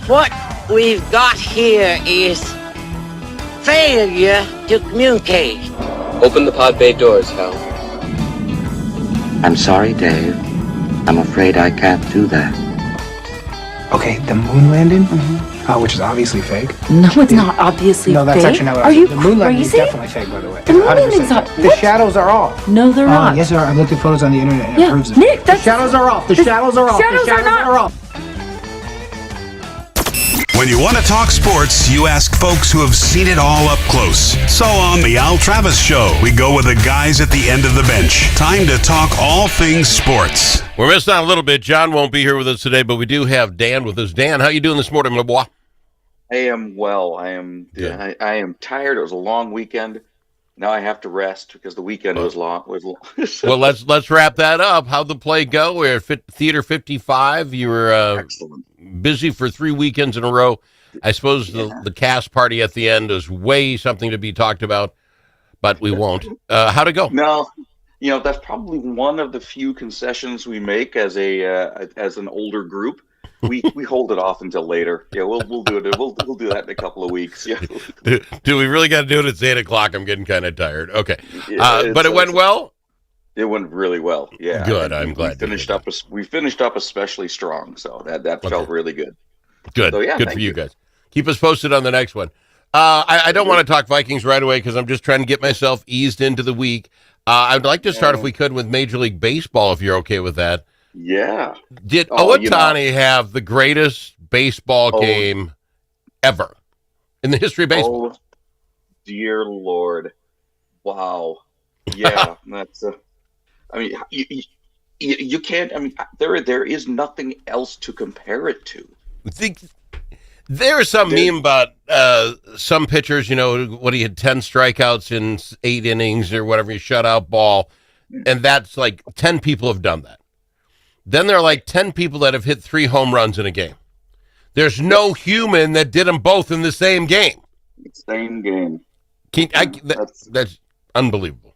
What we've got here is failure to communicate. Open the pod bay doors, Hal. I'm sorry, Dave. I'm afraid I can't do that. Okay, the moon landing, which is obviously fake. No, it's not obviously No, that's fake. actually not what Are I you said. The moon landing is crazy? definitely fake, by the way. The moon 100%. landing's not. The What? shadows are off. No, they're not. Yes, sir. I looked at photos on the internet and it Yeah, proves it. Nick, The that's. shadows are off. The shadows are off. shadows The shadows are not- are off. When you want to talk sports, you ask folks who have seen it all up close. So on The Al Travis Show, we go with the guys at the end of the bench. Time to talk all things sports. We're missing out a little bit. John won't be here with us today, but we do have Dan with us. Dan, how you doing this morning, my boy? I am well. I am tired. It was a long weekend. Now I have to rest because the weekend was long. Well, let's wrap that up. How'd the play go? We're at Theater 55. You were Excellent. busy for 3 weekends in a row. I suppose the cast party at the end is way something to be talked about, but we won't. How'd it go? No, that's probably one of the few concessions we make as an older group. We hold it off until later. Yeah, we'll do it. We'll do that in a couple of weeks. Yeah. Do we really got to do it? It's 8:00. I'm getting kind of tired. Okay, Yeah, but it went well. It went really well. Yeah. Good. And I'm glad. We finished up especially strong, so that felt really good. Good. So, yeah, Good for you guys. Keep us posted on the next one. I don't want to talk Vikings right away because I'm just trying to get myself eased into the week. I'd like to start, if we could, with Major League Baseball, if you're okay with that. Yeah. Did Ohtani have the greatest baseball game ever in the history of baseball? Oh, dear Lord. Wow. Yeah, that's I mean, you can't. I mean, there is nothing else to compare it to. There is some meme about some pitchers, what he had 10 strikeouts in 8 innings or whatever, he shut out ball, and that's like 10 people have done that. Then there are like 10 people that have hit 3 home runs in a game. There's no human that did them both in the same game. Same game. That's unbelievable.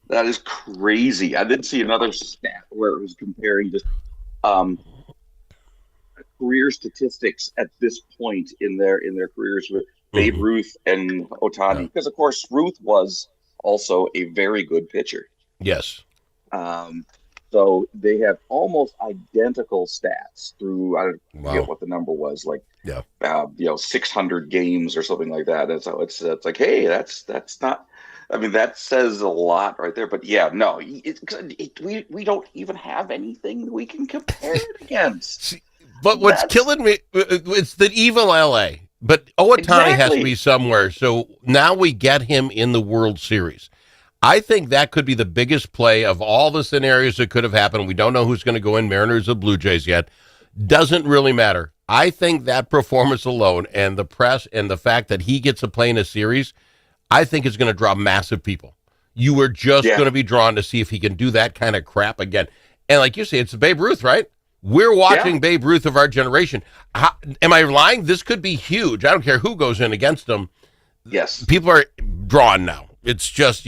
That is crazy. I did see another stat where it was comparing just career statistics at this point in their careers with Babe Ruth and Ohtani, because of course Ruth was also a very good pitcher. Yes. So they have almost identical stats through, I don't forget what the number was, 600 games or something like that. And so it's like, hey, that's not. I mean, that says a lot right there. But yeah, no, we don't even have anything we can compare it against. But what's killing me, it's the evil LA. But Ohtani has to be somewhere. So now we get him in the World Series. I think that could be the biggest play of all the scenarios that could have happened. We don't know who's going to go in, Mariners or Blue Jays yet. Doesn't really matter. I think that performance alone and the press and the fact that he gets to play in a series, I think is going to draw massive people. You were just going to be drawn to see if he can do that kind of crap again. And like you say, it's Babe Ruth, right? We're watching Babe Ruth of our generation. Am I lying? This could be huge. I don't care who goes in against him. Yes. People are drawn now. It's just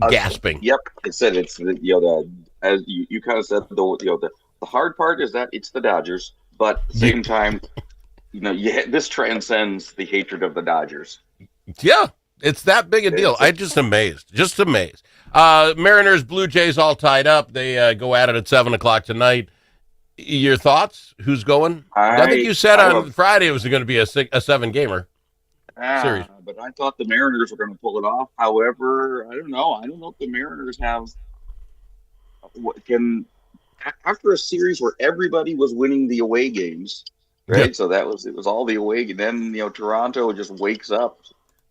gasping. Yep, it said it's as you kind of said the hard part is that it's the Dodgers, but at the same time, this transcends the hatred of the Dodgers. Yeah, it's that big a deal. I'm just amazed. Mariners, Blue Jays all tied up. They go at it at 7:00 tonight. Your thoughts? Who's going? I think you said on Friday it was going to be a 7-gamer. Series. But I thought the Mariners were going to pull it off. However, I don't know. I don't know if the Mariners after a series where everybody was winning the away games, right? Yep. So it was all the away. And then Toronto just wakes up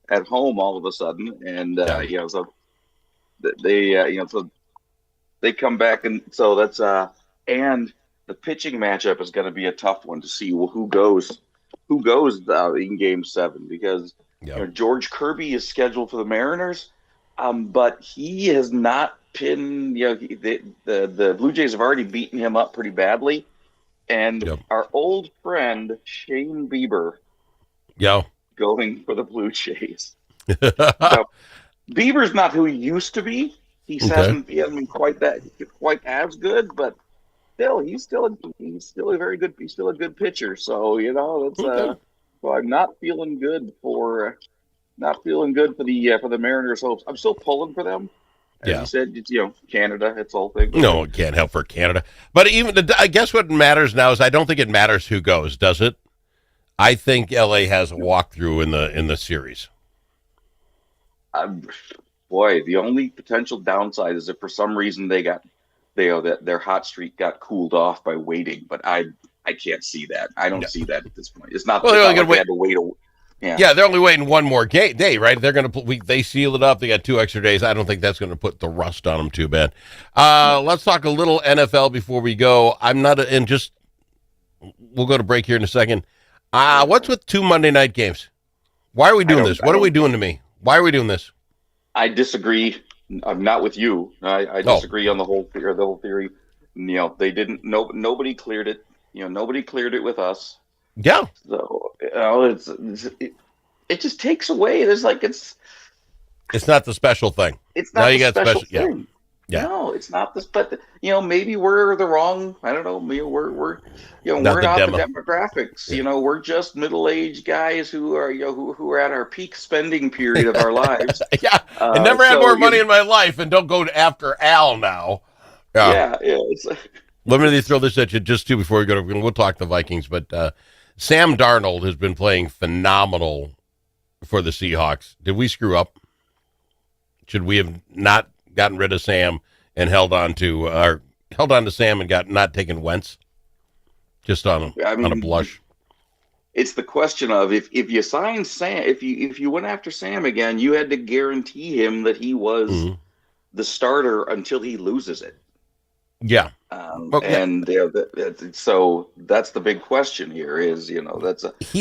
at home all of a sudden, and so they come back, and so that's and the pitching matchup is going to be a tough one to see who goes in Game 7, because George Kirby is scheduled for the Mariners, but he has not been. The Blue Jays have already beaten him up pretty badly, and our old friend Shane Bieber, going for the Blue Jays. So, Bieber's not who he used to be. He hasn't been quite as good, but he's still a very good, he's still a good pitcher. So it's so I'm not feeling good for the Mariners' hopes. I'm still pulling for them. As you said, it's, Canada, it's all thing. No, it can't help for Canada. But I guess what matters now is I don't think it matters who goes, does it? I think LA has a walkthrough in the series. Boy, the only potential downside is if for some reason that their hot streak got cooled off by waiting. But I can't see that. I don't see that at this point. It's not. Well, they're only going to wait. Yeah, they're only waiting one more day, right? They're going to they seal it up. They got 2 extra days. I don't think that's going to put the rust on them too bad. Let's talk a little NFL before we go. We'll go to break here in a second. What's with 2 Monday night games? Why are we doing this? What are we doing to me? Why are we doing this? I disagree. I'm not with you. I disagree on the whole theory. They didn't. Nobody cleared it. Nobody cleared it with us. Yeah. So it just takes away. There's it's not the special thing. It's not now the you got special thing. Yeah. No, it's not this. But maybe we're the wrong. I don't know. We're not the demographics. We're just middle-aged guys who are at our peak spending period of our lives. Yeah, I never had more money in my life, and don't go after Al now. Yeah. Let me throw this at you just too before we go. We'll talk the Vikings, but Sam Darnold has been playing phenomenal for the Seahawks. Did we screw up? Should we have not gotten rid of Sam and held on to Sam and not taken Wentz? Just on a blush. It's the question of if you sign Sam, if you went after Sam again, you had to guarantee him that he was the starter until he loses it. Yeah. And so that's the big question here is, he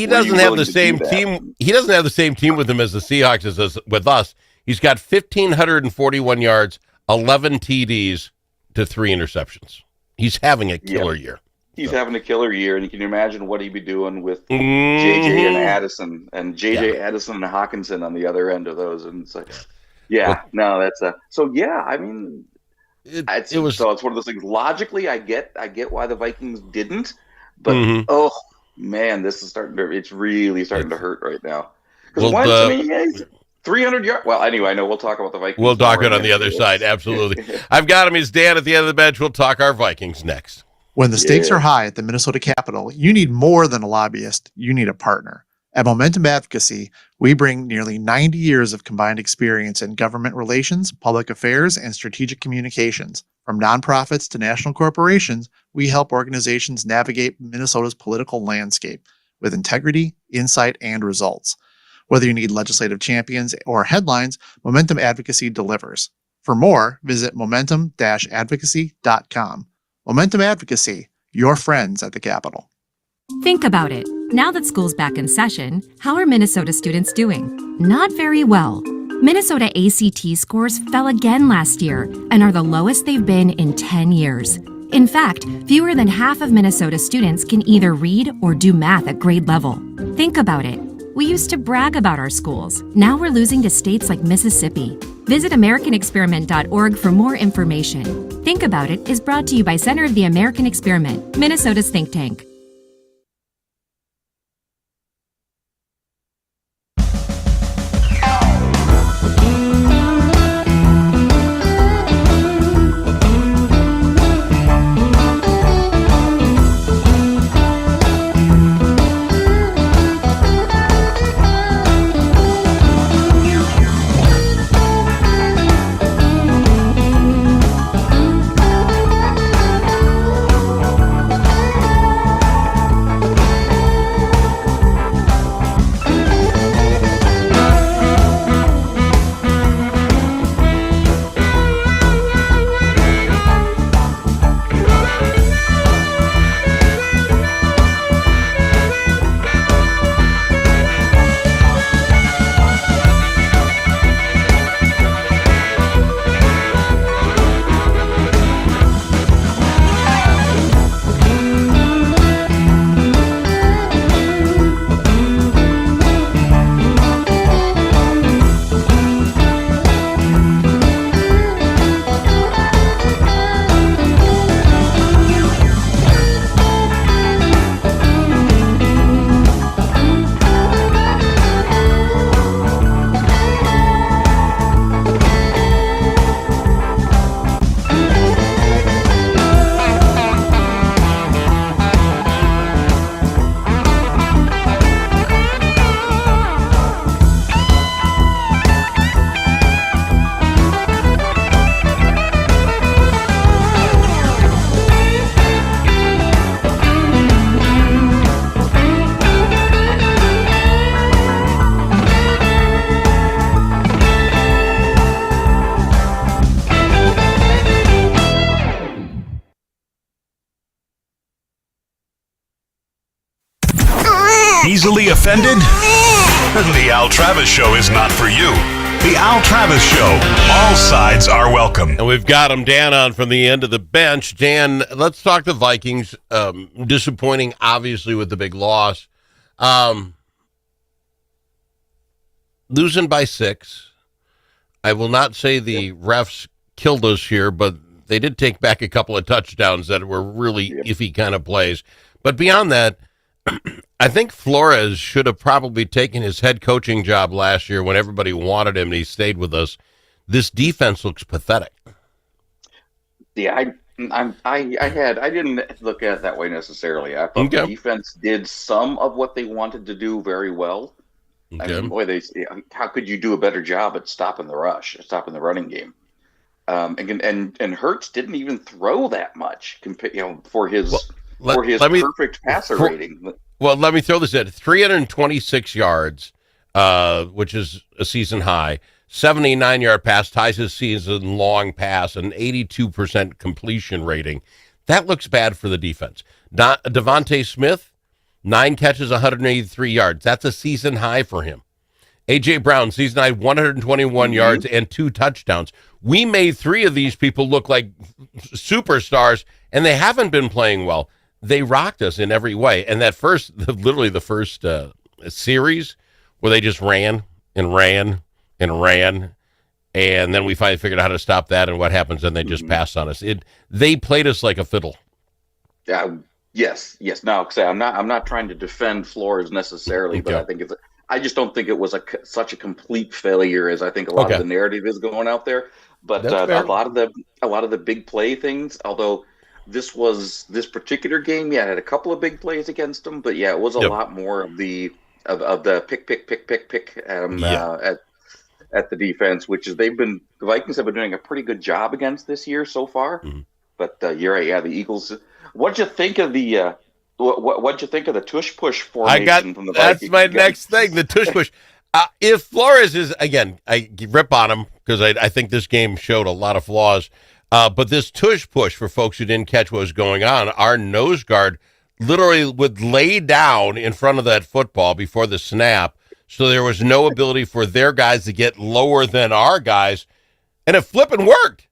doesn't have the same team. He doesn't have the same team with him as the Seahawks as with us. He's got 1,541 yards, 11 TDs to 3 interceptions. He's having a killer year. He's having a killer year, and you can imagine what he'd be doing with JJ and Addison and Addison and Hawkinson on the other end of those. And it's it's one of those things. Logically, I get why the Vikings didn't, but oh man, this is it's really starting to hurt right now. Because 300 yards. Well, anyway, I know we'll talk about the Vikings. We'll talk it on the other side. Absolutely. I've got him. He's Dan at the end of the bench. We'll talk our Vikings next. When the stakes are high at the Minnesota Capitol, you need more than a lobbyist. You need a partner. At Momentum Advocacy, we bring nearly 90 years of combined experience in government relations, public affairs, and strategic communications. From nonprofits to national corporations, we help organizations navigate Minnesota's political landscape with integrity, insight, and results. Whether you need legislative champions or headlines, Momentum Advocacy delivers. For more, visit momentum-advocacy.com. Momentum Advocacy, your friends at the Capitol. Think about it. Now that school's back in session, how are Minnesota students doing? Not very well. Minnesota ACT scores fell again last year and are the lowest they've been in 10 years. In fact, fewer than half of Minnesota students can either read or do math at grade level. Think about it. We used to brag about our schools. Now we're losing to states like Mississippi. Visit AmericanExperiment.org for more information. Think About It is brought to you by Center of the American Experiment, Minnesota's think tank. Easily offended? The Al Travis Show is not for you. The Al Travis Show. All sides are welcome. And we've got him, Dan, on from the end of the bench. Dan, let's talk the Vikings. Disappointing, obviously, with the big loss. Losing by 6. I will not say the refs killed us here, but they did take back a couple of touchdowns that were really iffy kind of plays. But beyond that, I think Flores should have probably taken his head coaching job last year when everybody wanted him and he stayed with us. This defense looks pathetic. Yeah, I didn't look at it that way necessarily. I thought the defense did some of what they wanted to do very well. Okay. I mean, how could you do a better job at stopping the rush, stopping the running game? And Hurts didn't even throw that much, for his perfect passer rating. Well, let me throw this in: 326 yards, which is a season high. 79-yard pass ties his season long pass, an 82% completion rating. That looks bad for the defense. Devontae Smith, 9 catches, 183 yards. That's a season high for him. A.J. Brown, season high, 121 yards and 2 touchdowns. We made 3 of these people look like superstars, and they haven't been playing well. They rocked us in every way. And that literally the first series where they just ran and ran and ran, and then we finally figured out how to stop that, and what happens, then they just passed on us. They played us like a fiddle. Yeah. Yes. No, I'm not trying to defend Flores necessarily, but I just don't think it was such a complete failure as I think a lot of the narrative is going out there. But a lot of the big play things, although this particular game, it had a couple of big plays against them, but it was a lot more of the pick at the defense, which is the Vikings have been doing a pretty good job against this year so far. Mm-hmm. But you're right, the Eagles. What'd you think of the what'd you think of the tush push formation from the Vikings? That's my next thing, the tush push. If Flores is, again, I rip on him because I think this game showed a lot of flaws. But this tush push, for folks who didn't catch what was going on, our nose guard literally would lay down in front of that football before the snap, so there was no ability for their guys to get lower than our guys, and it flipping worked.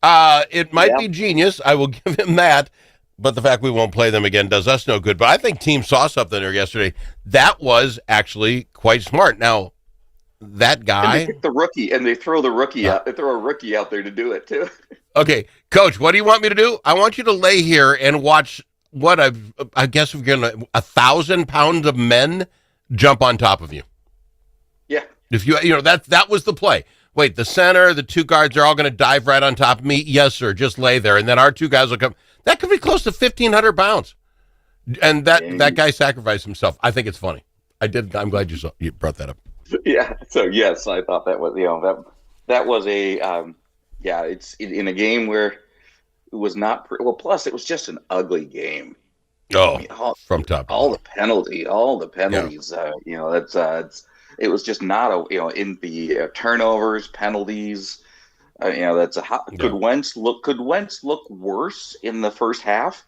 It might be genius. I will give him that. But the fact we won't play them again does us no good. But I think teams saw something there yesterday. That was actually quite smart. Now, that guy... And they pick the rookie, and they throw the rookie out. They throw a rookie out there to do it, too. Okay, Coach, what do you want me to do? I want you to lay here and watch what I guess we're going to... 1,000 pounds of men jump on top of you. Yeah. If that was the play. Wait, the center, the 2 guards are all going to dive right on top of me? Yes, sir. Just lay there. And then our 2 guys will come... That could be close to 1,500 pounds. And that guy sacrificed himself. I think it's funny. I'm glad you brought that up. Yeah. So, yes, I thought that was, that was it's in a game where it was not, plus it was just an ugly game. Oh, from top. All the penalties, it was just not in the turnovers, penalties. Could Wentz look worse in the first half?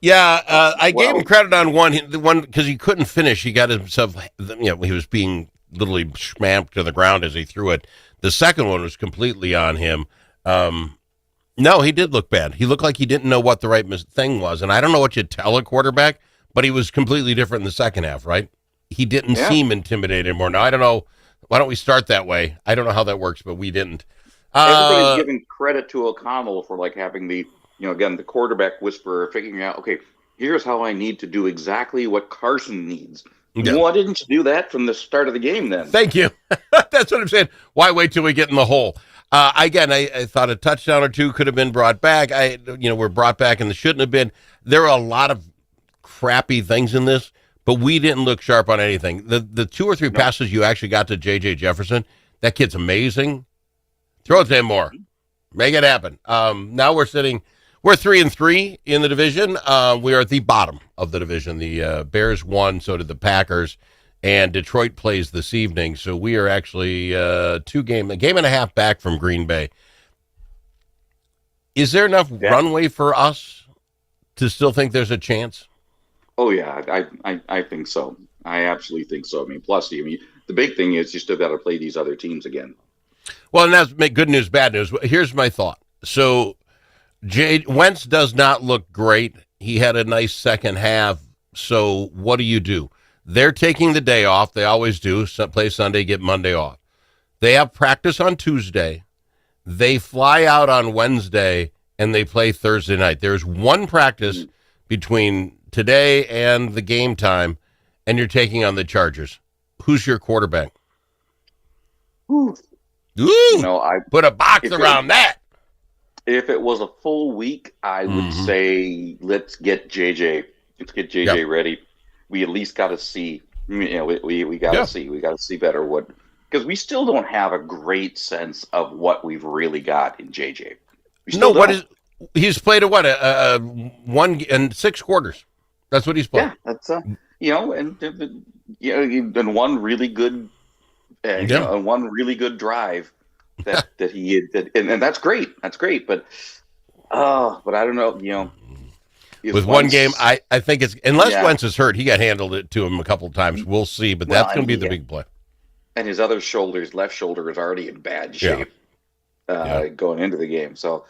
Yeah, I gave him credit on the one because he couldn't finish. He got himself, he was being literally smacked to the ground as he threw it. The second one was completely on him. No, he did look bad. He looked like he didn't know what the right thing was, and I don't know what you tell a quarterback, but he was completely different in the second half. Right? He didn't seem intimidated anymore. Now I don't know. Why don't we start that way? I don't know how that works, but we didn't. Everybody's giving credit to O'Connell for having the, again, the quarterback whisperer, figuring out, okay, here's how I need to do exactly what Carson needs. Yeah. Why didn't you do that from the start of the game then? Thank you. That's what I'm saying. Why wait till we get in the hole? Again, I thought a touchdown or 2 could have been brought back. Were brought back and they shouldn't have been. There were a lot of crappy things in this, but we didn't look sharp on anything. The 2 or 3 passes you actually got to J.J. Jefferson, that kid's amazing. Throw it to him more. Make it happen. Now we're 3-3 in the division. We are at the bottom of the division. The Bears won, so did the Packers, and Detroit plays this evening. So we are actually a game and a half back from Green Bay. Is there enough runway for us to still think there's a chance? Oh yeah, I think so. I absolutely think so. I mean, plus, the big thing is you still got to play these other teams again. Well, and that's good news, bad news. Here's my thought. So Wentz does not look great. He had a nice second half. So what do? They're taking the day off. They always do. Play Sunday, get Monday off. They have practice on Tuesday. They fly out on Wednesday, and they play Thursday night. There's one practice between today and the game time, and you're taking on the Chargers. Who's your quarterback? Ooh. I put a box around that. If it was a full week, I would say let's get JJ. Let's get JJ ready. We at least got to see. We got to see. We got to see better because we still don't have a great sense of what we've really got in JJ. He's played one in 6 quarters. That's what he's played. Yeah, that's and one really good. One really good drive that he did, and that's great. That's great, but I don't know. With one game, I think it's unless Wentz is hurt, he got handled to him a couple of times. We'll see, but that's going to be the big play. And his other left shoulder, is already in bad shape going into the game. So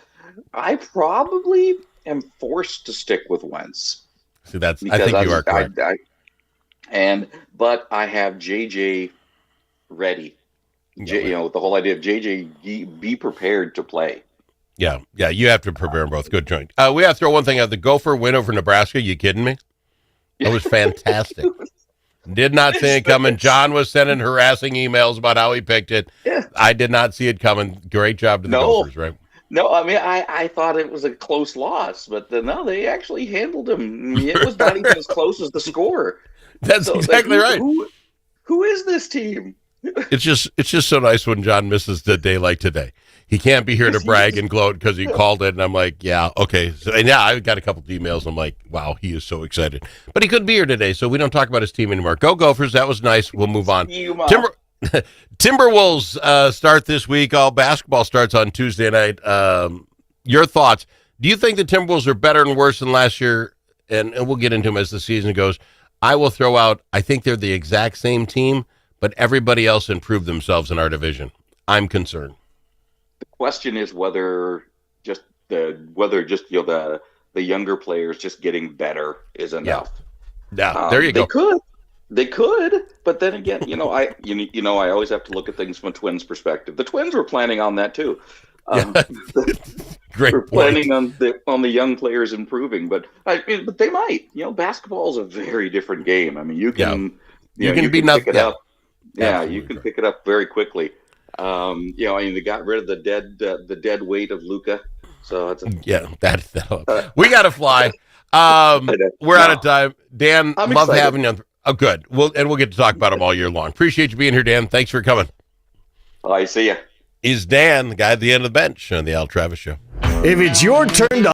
I probably am forced to stick with Wentz. See, I think you are correct. But I have JJ ready. The whole idea of JJ, be prepared to play. Yeah, you have to prepare them both. Good joint. We have to throw one thing out. The Gopher win over Nebraska. You kidding me? It was fantastic. Did not see it coming. John was sending harassing emails about how he picked it. Yeah. I did not see it coming. Great job to the Gophers, right? No, I mean, I thought it was a close loss, but no, they actually handled him. It was not even as close as the score. That's exactly right. Who is this team? It's just so nice when John misses the day like today. He can't be here to brag and gloat because he called it, and I'm like, yeah, okay. So, and I got a couple of emails. I'm like, wow, he is so excited. But he couldn't be here today, so we don't talk about his team anymore. Go Gophers. That was nice. We'll move on. Timberwolves start this week. All basketball starts on Tuesday night. Your thoughts? Do you think the Timberwolves are better and worse than last year? And we'll get into them as the season goes. I will throw out, I think they're the exact same team, but everybody else improved themselves in our division. I'm concerned. The question is whether the younger players just getting better is enough. Yeah, there you go. They could, but then again, I always have to look at things from a Twins perspective. The Twins were planning on that too. Great. We're planning on the young players improving, but they might. Basketball is a very different game. I mean, you can pick it up. Yeah, you can pick it up very quickly. They got rid of the dead weight of Luka. So that's we got to fly. We're out of time. Dan, I'm love excited. having you. Oh, good. We'll get to talk about them all year long. Appreciate you being here, Dan. Thanks for coming. I see ya. Is Dan, the guy at the end of the bench on the Al Travis Show. If it's your turn to